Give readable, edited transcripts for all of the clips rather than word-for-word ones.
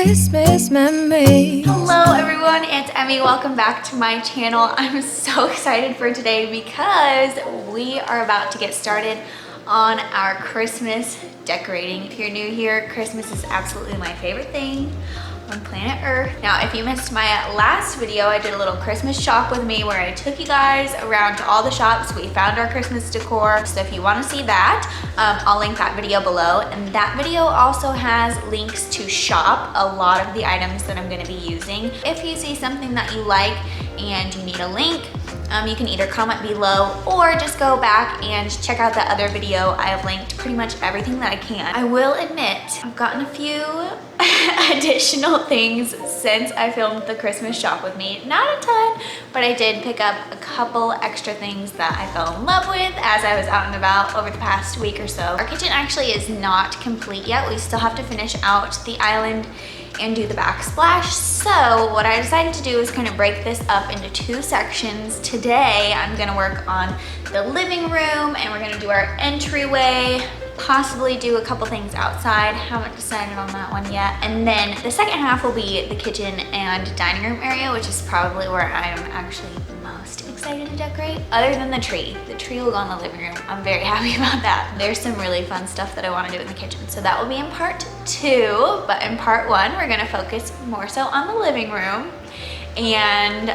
Christmas memory. Hello everyone, it's Emmy. Welcome back to my channel. I'm so excited for today because we are about to get started on our Christmas decorating. If you're new here, Christmas is absolutely my favorite thing on planet Earth. Now, if you missed my last video, I did a little Christmas shop with me where I took you guys around to all the shops. We found our Christmas decor. So if you want to see that, I'll link that video below. And that video also has links to shop a lot of the items that I'm going to be using. If you see something that you like and you need a link, you can either comment below or just go back and check out that other video. I have linked pretty much everything that I can. I will admit, I've gotten a few additional things since I filmed the Christmas shop with me. Not a ton, but I did pick up a couple extra things that I fell in love with as I was out and about over the past week or so. Our kitchen actually is not complete yet. We still have to finish out the island and do the backsplash. So what I decided to do is kind of break this up into two sections. Today, I'm gonna work on the living room and we're gonna do our entryway, possibly do a couple things outside. Haven't decided on that one yet. And then the second half will be the kitchen and dining room area, which is probably where I am actually most excited to decorate, other than the tree. The tree will go in the living room. I'm very happy about that. There's some really fun stuff that I want to do in the kitchen. So that will be in part 2, but in part 1, we're gonna focus more so on the living room. And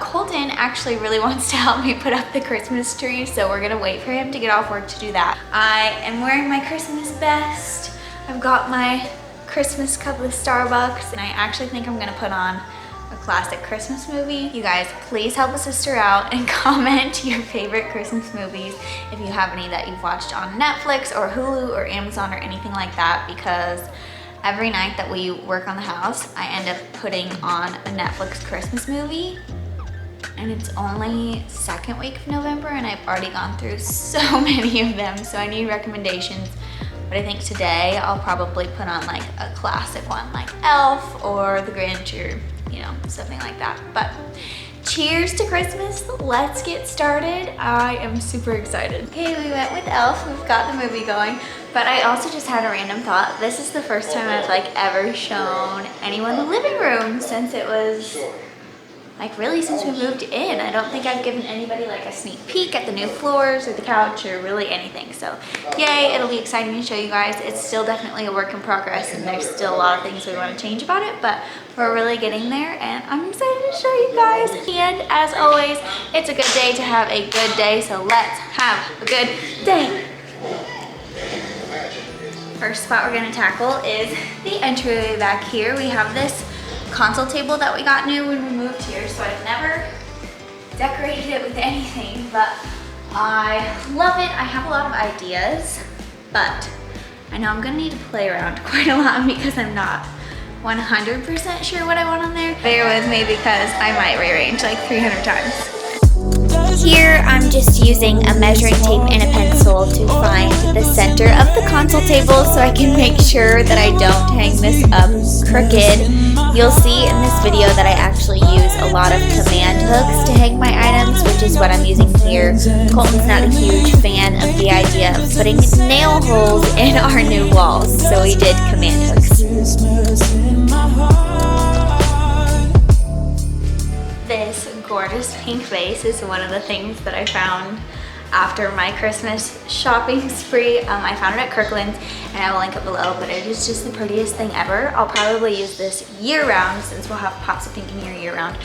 Colton actually really wants to help me put up the Christmas tree, so we're gonna wait for him to get off work to do that. I am wearing my Christmas best. I've got my Christmas cup with Starbucks, and I actually think I'm gonna put on a classic Christmas movie. You guys, please help a sister out and comment your favorite Christmas movies if you have any that you've watched on Netflix or Hulu or Amazon or anything like that, because every night that we work on the house, I end up putting on a Netflix Christmas movie, and it's only second week of November and I've already gone through so many of them, so I need recommendations. But I think today I'll probably put on like a classic one like Elf or The Grinch or, you know, something like that. But cheers to Christmas, let's get started. I am super excited. Okay, we went with Elf, we've got the movie going, but I also just had a random thought. This is the first time I've like ever shown anyone the living room since it was, like really since we moved in. I don't think I've given anybody like a sneak peek at the new floors or the couch or really anything. So yay, it'll be exciting to show you guys. It's still definitely a work in progress and there's still a lot of things we want to change about it, but we're really getting there and I'm excited to show you guys. And as always, it's a good day to have a good day, so let's have a good day. First spot we're gonna tackle is the entryway back here. We have this console table that we got new when we moved here, so I've never decorated it with anything, but I love it. I have a lot of ideas, but I know I'm gonna need to play around quite a lot because I'm not 100% sure what I want on there. Bear with me because I might rearrange like 300 times. Here, I'm just using a measuring tape and a pencil to find the center of the console table so I can make sure that I don't hang this up crooked. You'll see in this video that I actually use a lot of command hooks to hang my items, which is what I'm using here. Colton's not a huge fan of the idea of putting nail holes in our new walls, so we did command hooks. This gorgeous pink vase is one of the things that I found after my Christmas shopping spree. I found it at Kirkland's and I will link it below, but it is just the prettiest thing ever. I'll probably use this year-round since we'll have pots of pink in here year-round,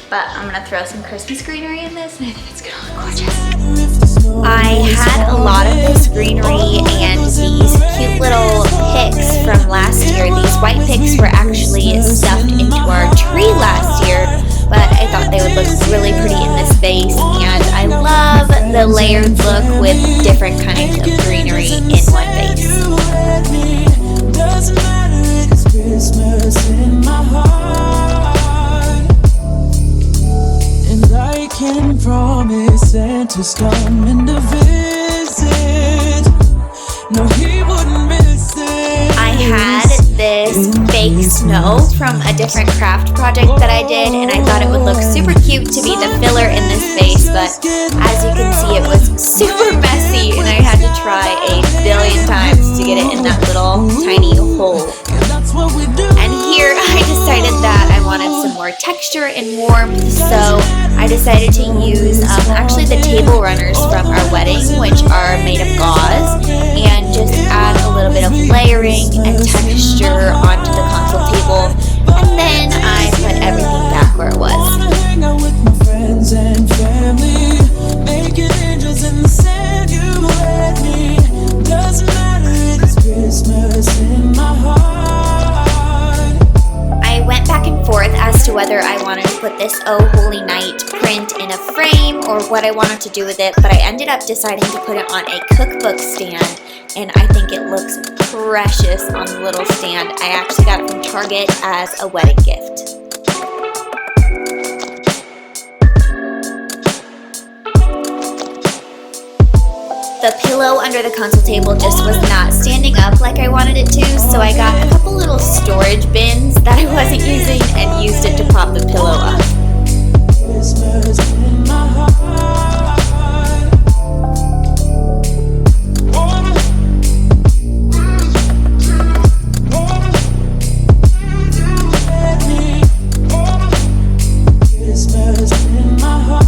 but I'm gonna throw some Christmas greenery in this and I think it's gonna look gorgeous. I had a lot of this greenery and these cute little picks from last year. These white picks were actually stuffed into our tree last year, but I thought they would look really pretty in this vase, and I love the layered look with different kinds of greenery in one vase. And I can promise Santa's coming to visit. No, he wouldn't miss it. I had this fake snow from a different craft project that I did, and I thought it would look super cute to be the filler in this vase, but as you can see, it was super messy and I had to try a billion times to get it in that little tiny hole. And here some more texture and warmth. So I decided to use actually the table runners from our wedding, which are made of gauze, and just add a little bit of layering and texture onto the console table. And then I put everything back where it was. Hang out with my friends and family, making angels in the sand. You let me. Doesn't matter, it's Christmas in my heart. I went back and forth as to whether I wanted to put this Oh Holy Night print in a frame or what I wanted to do with it, but I ended up deciding to put it on a cookbook stand, and I think it looks precious on the little stand. I actually got it from Target as a wedding gift. The pillow under the console table just was not standing up like I wanted it to, so I got a couple little storage bins that I wasn't using and used it to prop the pillow up. Christmas in my heart. Christmas in my heart.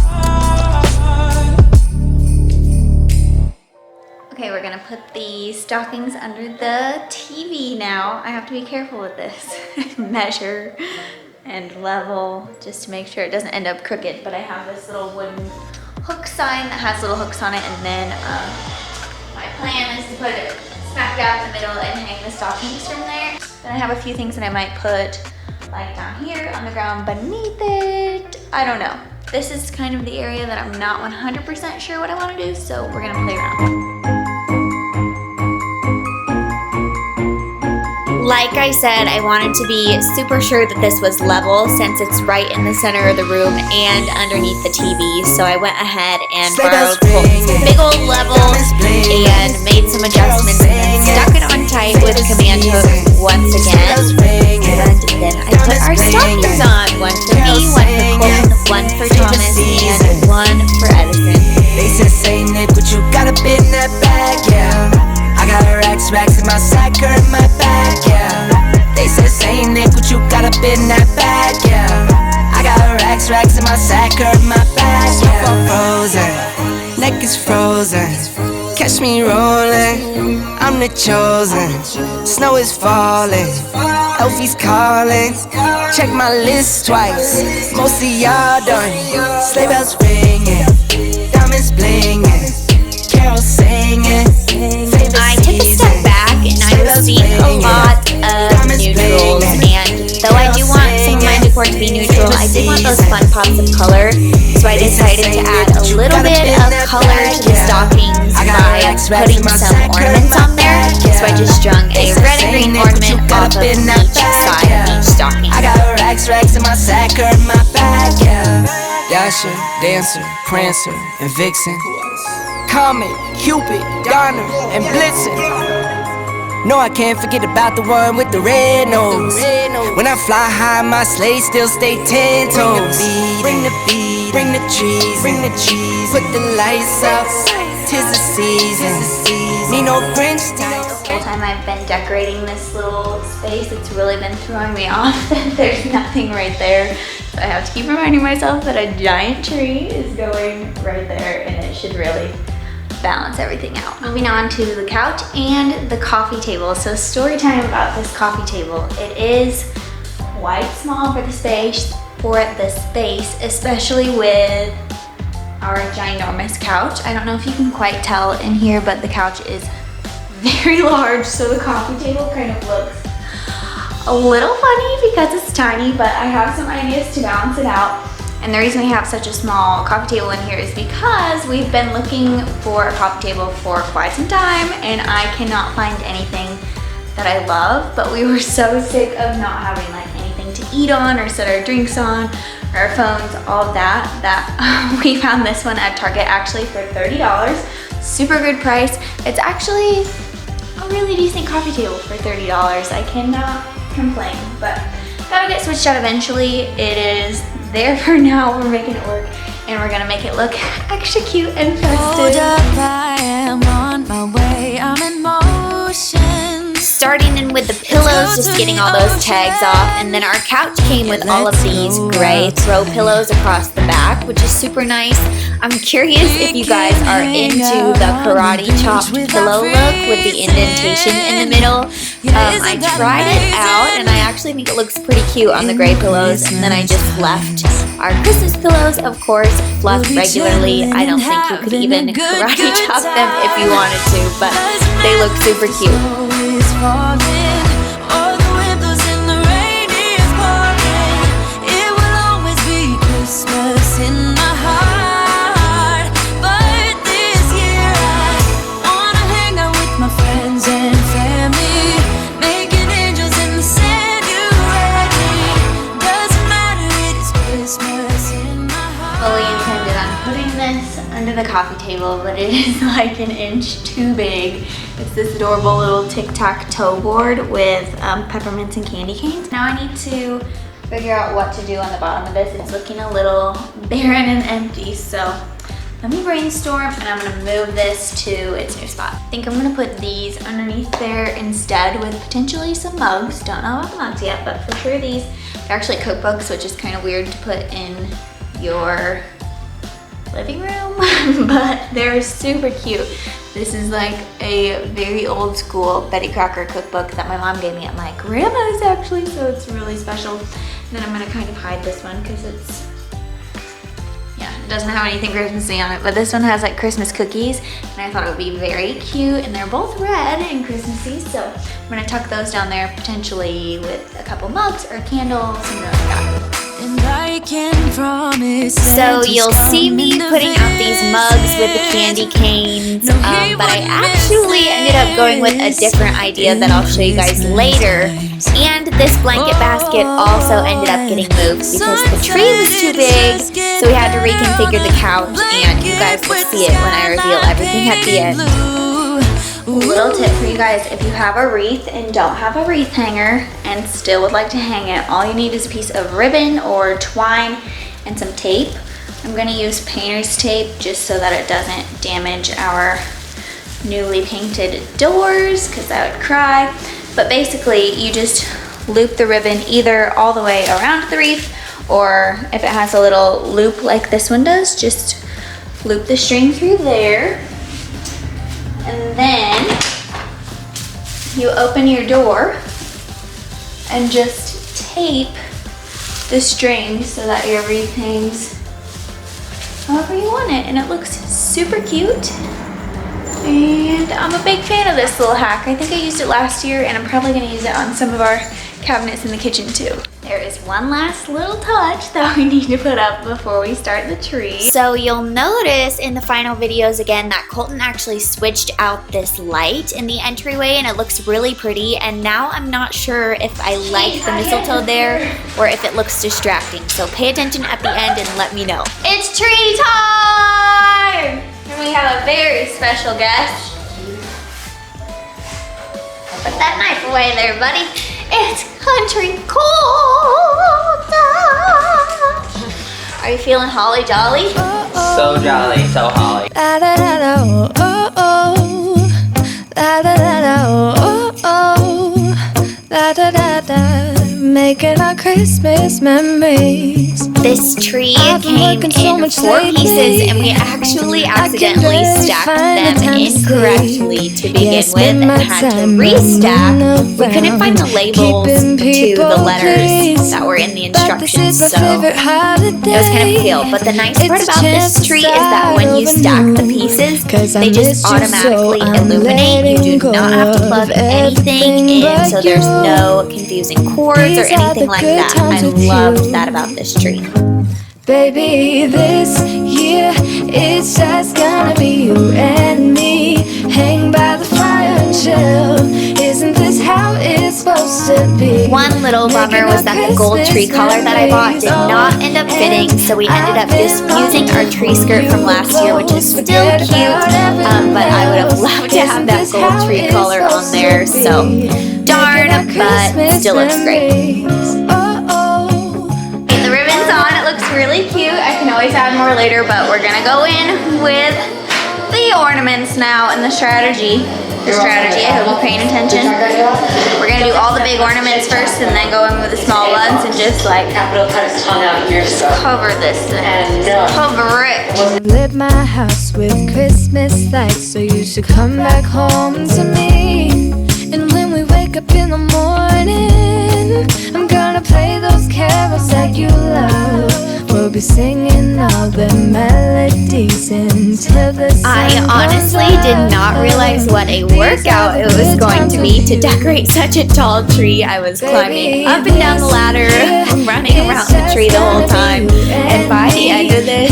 Okay, we're gonna put the stockings under the TV now. I have to be careful with this. Measure and level just to make sure it doesn't end up crooked, but I have this little wooden hook sign that has little hooks on it, and then my plan is to put it smack dab in the middle and hang the stockings from there. Then I have a few things that I might put like down here on the ground beneath it. I don't know. This is kind of the area that I'm not 100% sure what I want to do, so we're gonna play around. Like I said, I wanted to be super sure that this was level since it's right in the center of the room and underneath the TV. So I went ahead and borrowed Colton's big old level and made some adjustments and then stuck it on tight with a command hook once again. And then I put our stockings on. One for me, one for Colton, one for Thomas, and one for Edison. They said, say Nick, but you got a bit in that bag, yeah. I got racks in my sack or in my bag, yeah. They said, say Nick, but you got a bit in that bag, yeah. I got racks in my sack or in my bag, yeah. I'm frozen, neck is frozen. Catch me rolling, I'm the chosen. Snow is falling, Elfie's calling. Check my list twice, most of y'all done. Sleigh bells ringing, diamonds blinging, carols singing. I took a step back and I was seeing a lot of neutrals, and though I do want some of my decor to be neutral, I did want those fun pops of color, so I decided to add a little bit of color to the stockings by putting some ornaments on there. So I just strung a red and green ornament off of each side of each stocking. I got racks in my sack or in my bag, yeah. Dasher, Dancer, Prancer, and Vixen. Comet, Cupid, Donner, and Blitzen. No, I can't forget about the one with the red nose. When I fly high, my sleigh still stay 10 toes. Bring the beat, bring the trees, bring the cheese. Put the lights up, 'tis the season. Need no Grinch time. The whole time I've been decorating this little space, it's really been throwing me off that there's nothing right there. So I have to keep reminding myself that a giant tree is going right there, and it should really balance everything out. Moving on to the couch and the coffee table. So story time about this coffee table. It is quite small for the space, especially with our ginormous couch. I don't know if you can quite tell in here, but the couch is very large, so the coffee table kind of looks a little funny because it's tiny, but I have some ideas to balance it out. And the reason we have such a small coffee table in here is because we've been looking for a coffee table for quite some time, and I cannot find anything that I love, but we were so sick of not having like anything to eat on or set our drinks on, or our phones, all of that we found this one at Target actually for $30. Super good price. It's actually a really decent coffee table for $30. I cannot complain, but gotta get switched out eventually. It is there for now. We're making it work, and we're gonna make it look extra cute and festive. Hold up, I am on my way. I'm in motion. Starting in with the pillows, just getting all those tags off, and then our couch came with all of these gray throw pillows across the back, which is super nice. I'm curious if you guys are into the karate chopped pillow look with the indentation in the middle. I tried it out, and I actually think it looks pretty cute on the gray pillows, and then I just left our Christmas pillows, of course, fluffed regularly. I don't think you could even karate chop them if you wanted to, but they look super cute. Under the coffee table, but it is like an inch too big. It's this adorable little tic-tac-toe board with peppermints and candy canes. Now I need to figure out what to do on the bottom of this. It's looking a little barren and empty, so let me brainstorm, and I'm gonna move this to its new spot. I think I'm gonna put these underneath there instead with potentially some mugs. Don't know about the mugs yet, but for sure these are actually cookbooks, which is kind of weird to put in your living room, but they're super cute. This is like a very old school Betty Crocker cookbook that my mom gave me at my grandma's actually, so it's really special. And then I'm gonna kind of hide this one because it's, yeah, it doesn't have anything Christmassy on it, but this one has like Christmas cookies, and I thought it would be very cute, and they're both red and Christmassy, so I'm gonna tuck those down there potentially with a couple mugs or candles, something like that. So you'll see me putting out these mugs with the candy canes, but I actually ended up going with a different idea that I'll show you guys later. And this blanket basket also ended up getting moved because the tree was too big, so we had to reconfigure the couch, and you guys will see it when I reveal everything at the end. Little tip for you guys, if you have a wreath and don't have a wreath hanger and still would like to hang it, all you need is a piece of ribbon or twine and some tape. I'm gonna use painter's tape just so that it doesn't damage our newly painted doors, because I would cry. But basically you just loop the ribbon either all the way around the wreath, or if it has a little loop like this one does, just loop the string through there. And then you open your door and just tape the string so that your wreath hangs however you want it, and it looks super cute. And I'm a big fan of this little hack. I think I used it last year, and I'm probably gonna use it on some of our cabinets in the kitchen too. There is one last little touch that we need to put up before we start the tree. So you'll notice in the final videos again that Colton actually switched out this light in the entryway, and it looks really pretty, and now I'm not sure if I like the mistletoe there or if it looks distracting. So pay attention at the end and let me know. It's tree time! And we have a very special guest. Put that knife away there, buddy. It's country cold. Are you feeling holly jolly? So jolly, so holly. La da da da oh oh, la da da da oh oh, la da da da, making our Christmas memories. This tree came in 4 pieces, and we actually accidentally stacked them incorrectly to begin with and had to restack. We couldn't find the labels to the letters that were in the instructions, so it was kind of a fail. But the nice part about this tree is that when you stack the pieces, they just automatically illuminate. You do not have to plug anything in, so there's no confusing cords or anything like that. I loved that about this tree. Baby, this year it's just gonna be you and me. Hang by the fire and chill. Isn't this how it's supposed to be? One little bummer was that the gold tree collar that I bought did not end up fitting, so we ended up just using our tree skirt from last year, which is still cute, but I would have loved to have that gold tree collar on there, so darn, but still looks great. The ribbon's on, it looks really cute. I can always add more later, but we're gonna go in with the ornaments now and the strategy. the strategy. I hope you're paying attention. We're gonna do all the big ornaments first and then go in with the small ones and just like cover this thing. Cover it. Lit my house with Christmas lights, so you should come back home to me. And when we wake up in the morning, I'm gonna play those carols that you love. We'll be singing all the melodies until the sun I honestly did not realize what a workout it was going to be to decorate such a tall tree. I was climbing up and down the ladder, running around the tree the whole time. And by the end of this,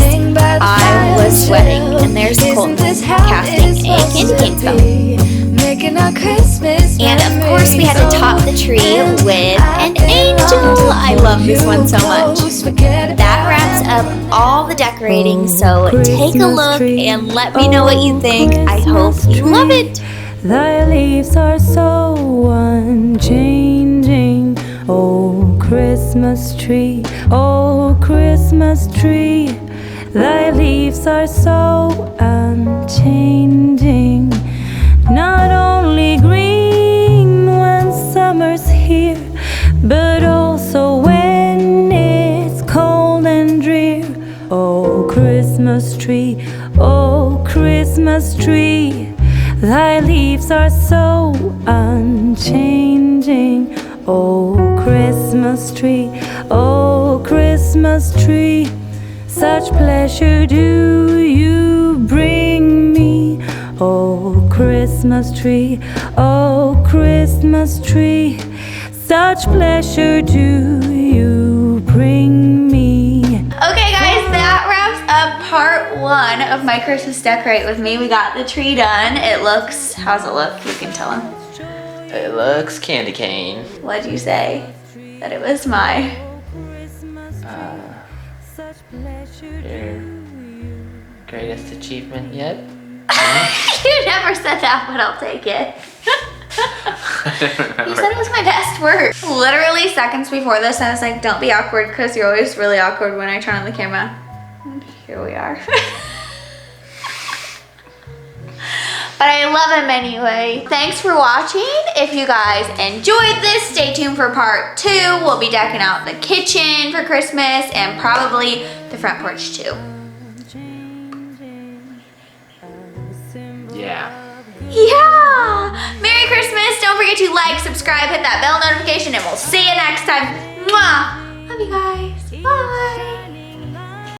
I was sweating. And there's Colton casting a candy cane spell. And of course we had to top the tree with an angel. I love this one so much. That wraps up all the decorating, so take a look and let me know what you think. I hope you love it. Thy leaves are so unchanging. Oh, Christmas tree, oh, Christmas tree. Thy leaves are so unchanging. Not only green when summer's here, but also when it's cold and drear. Oh, Christmas tree, oh, Christmas tree. Thy leaves are so unchanging. Oh, Christmas tree, oh, Christmas tree. Such pleasure do you bring me. Oh, Christmas tree, oh, Christmas tree. Such pleasure do you bring me. Okay guys, that wraps up part 1 of my Christmas decorate with me. We got the tree done. It looks, how's it look? You can tell him. It looks candy cane. What'd you say? That it was my... Your greatest achievement yet? You never said that, but I'll take it. I don't remember. You said it was my best work. Literally seconds before this, I was like, don't be awkward, because you're always really awkward when I turn on the camera. And here we are. But I love him anyway. Thanks for watching. If you guys enjoyed this, stay tuned for part 2. We'll be decking out the kitchen for Christmas and probably the front porch too. Yeah. Yeah! Merry Christmas! Don't forget to like, subscribe, hit that bell notification, and we'll see you next time. Mwah! Love you guys. Bye!